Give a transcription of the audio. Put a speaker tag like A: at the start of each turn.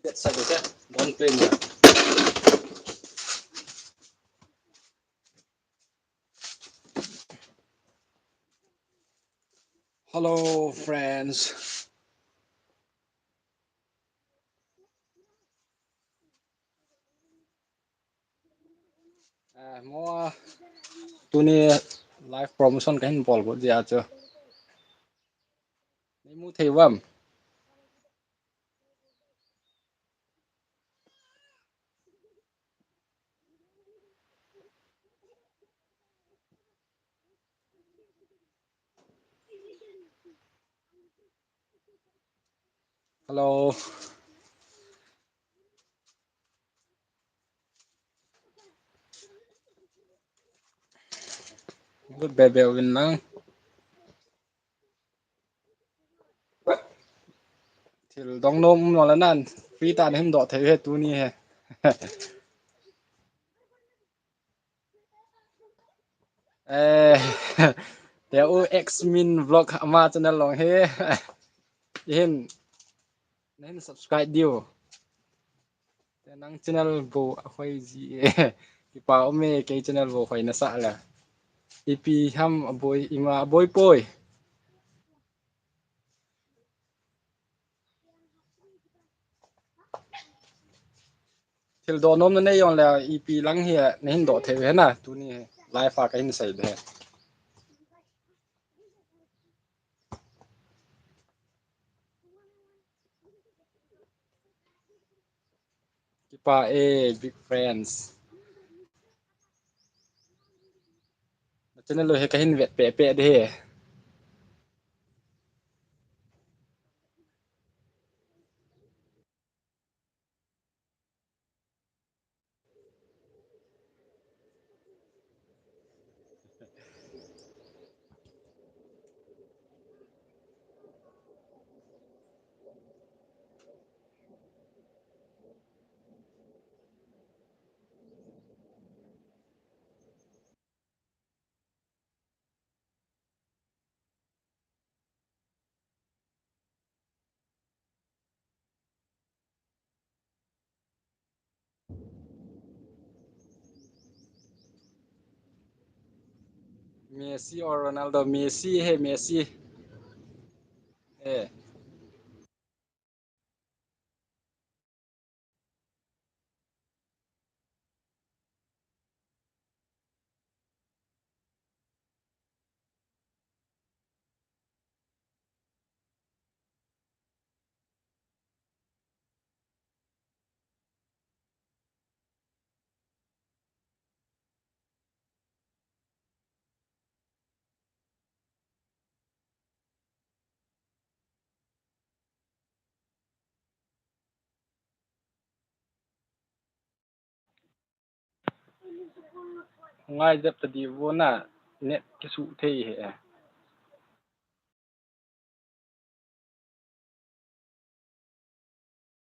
A: That side, okay? Don't play me. Hello, friends. More tuni live promotion kahin bol ko dia cho. Ni mu thei wam. Hello. Good baby win nang. Til dong nom no la nan. Free tan him do thei he tuni he. Eh. There o X min vlog ama channel long he. Hin nên subscribe dio. Te nang channel bo khoi ji. Ki pa o me ke channel bo khoi na sa la. EP ham boy ima boy poi. Til do nom na yon la EP lang hi na hin do the he na tu ni live fa ka hin sai de ki pa e big friends channel lo he ka hin vet pe pe de he Messi or Ronaldo Messi he Messi eh ngai dep ta di wo na net ke su the he